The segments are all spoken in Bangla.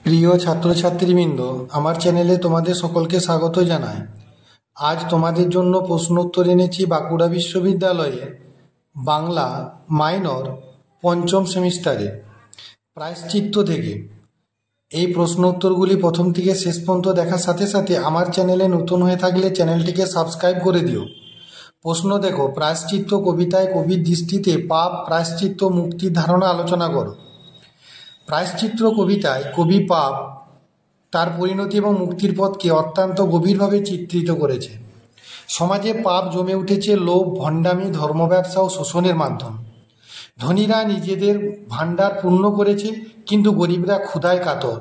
প্রিয় ছাত্রছাত্রীবৃন্দ, আমার চ্যানেলে তোমাদের সকলকে স্বাগত জানাই। আজ তোমাদের জন্য প্রশ্নোত্তর এনেছি বাঁকুড়া বিশ্ববিদ্যালয়ের বাংলা মাইনর পঞ্চম সেমিস্টারে প্রায়শ্চিত্ত থেকে। এই প্রশ্ন উত্তরগুলি প্রথম থেকে শেষ পর্যন্ত দেখার সাথে সাথে আমার চ্যানেলে নতুন হয়ে থাকলে চ্যানেলটিকে সাবস্ক্রাইব করে দিও। প্রশ্ন দেখো, প্রায়শ্চিত্ত কবিতায় কবির দৃষ্টিতে পাপ, প্রায়শ্চিত্ত, মুক্তির ধারণা আলোচনা করো। প্রায়শ্চিত্ত কবিতায় কবি পাপ, তার পরিণতি এবং মুক্তির পথকে অত্যন্ত গভীরভাবে চিত্রিত করেছে। সমাজে পাপ জমে উঠেছে লোভ, ভণ্ডামি, ধর্মব্যবসা ও শোষণের মাধ্যমে। ধনীরা নিজেদের ভাণ্ডার পূর্ণ করেছে, কিন্তু গরিবরা ক্ষুধায় কাতর।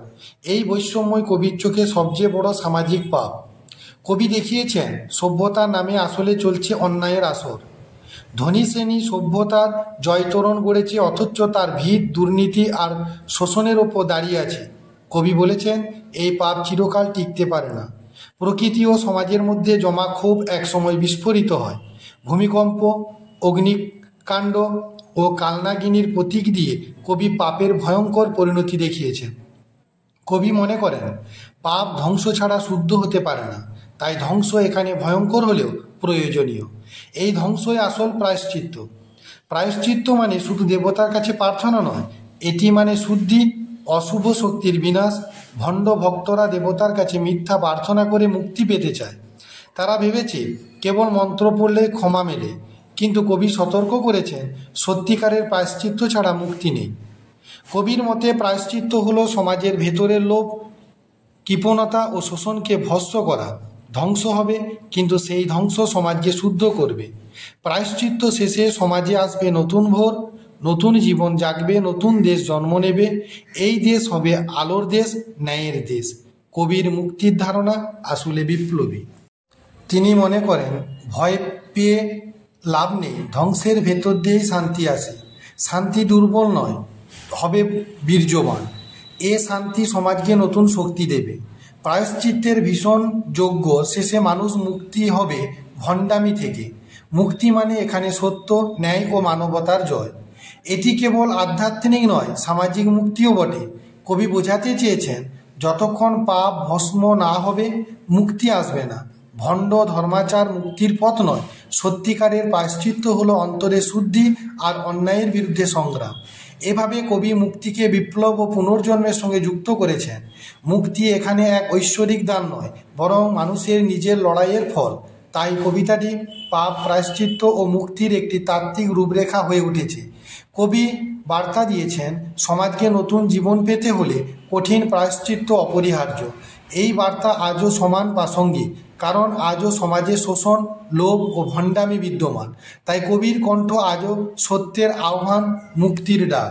এই বৈষম্যই কবির চোখে সবচেয়ে বড় সামাজিক পাপ। কবি দেখিয়েছেন সভ্যতার নামে আসলে চলছে অন্যায়ের আসর। ধনী শ্রেণী সভ্যতার জয়তোরণ গড়েছে, অথচ তার ভিত দুর্নীতি আর শোষণের ওপর দাঁড়িয়ে আছে। কবি বলেছেন, এই পাপ চিরকাল টিকতে পারে না। প্রকৃতি ও সমাজের মধ্যে জমা ক্ষোভ একসময় বিস্ফোরিত হয়। ভূমিকম্প, অগ্নিকাণ্ড ও কালনাগিনীর প্রতীক দিয়ে কবি পাপের ভয়ঙ্কর পরিণতি দেখিয়েছেন। কবি মনে করেন পাপ ধ্বংস ছাড়া শুদ্ধ হতে পারে না, তাই ধ্বংস এখানে ভয়ঙ্কর হলেও প্রয়োজনীয়। এই ধ্বংসই আসল প্রায়শ্চিত্ত। প্রায়শ্চিত্ত মানে শুধু দেবতার কাছে প্রার্থনা নয়, এটি মানে শুদ্ধি, অশুভ শক্তির বিনাশ। ভণ্ড ভক্তরা দেবতার কাছে মিথ্যা প্রার্থনা করে মুক্তি পেতে চায়। তারা ভেবেছে কেবল মন্ত্র পড়লে ক্ষমা মেলে, কিন্তু কবি সতর্ক করেছেন সত্যিকারের প্রায়শ্চিত্ত ছাড়া মুক্তি নেই। কবির মতে প্রায়শ্চিত্ত হলো সমাজের ভেতরের লোভ, কৃপণতা ও শোষণকে ভস্ম করা। ধ্বংস হবে, কিন্তু সেই ধ্বংস সমাজকে শুদ্ধ করবে। প্রায়শ্চিত্ত শেষে সমাজে আসবে নতুন ভোর, নতুন জীবন জাগবে, নতুন দেশ জন্ম নেবে। এই দেশ হবে আলোর দেশ, ন্যায়ের দেশ। কবির মুক্তির ধারণা আসলে বিপ্লবী। তিনি মনে করেন ভয় পেয়ে লাভ নেই, ধ্বংসের ভেতর দিয়েই শান্তি আসে। শান্তি দুর্বল নয়, হবে বীর্যবান। এ শান্তি সমাজকে নতুন শক্তি দেবে। প্রায়শ্চিত্তের ভীষণ যজ্ঞ শেষে মানুষ মুক্তি হবে ভণ্ডামি থেকে। মুক্তি মানে এখানে সত্য, ন্যায় ও মানবতার জয়। এটি কেবল আধ্যাত্মিক নয়, সামাজিক মুক্তিও বটে। কবি বোঝাতে চেয়েছেন যতক্ষণ পাপ ভস্ম না হবে, মুক্তি আসবে না। ভণ্ড ধর্মাচার মুক্তির পথ নয়। সত্যিকারের প্রায়শ্চিত্ত হলো অন্তরের শুদ্ধি আর অন্যায়ের বিরুদ্ধে সংগ্রাম। এভাবে কবি মুক্তিকে বিপ্লব ও পুনর্জন্মের সঙ্গে যুক্ত করেছেন। মুক্তি এখানে এক ঐশ্বরিক দান নয়, বরং মানুষের নিজের লড়াইয়ের ফল। তাই কবিতাটি পাপ, প্রায়শ্চিত্ত ও মুক্তির একটি তাত্ত্বিক রূপরেখা হয়ে উঠেছে। কবি বার্তা দিয়েছেন সমাজকে নতুন জীবন পেতে হলে কঠিন প্রায়শ্চিত্ত অপরিহার্য। এই বার্তা আজও সমান প্রাসঙ্গিক, কারণ আজও সমাজে শোষণ, লোভ ও ভণ্ডামি বিদ্যমান। তাই কবির কণ্ঠ আজও সত্যের আহ্বান, মুক্তির ডাক।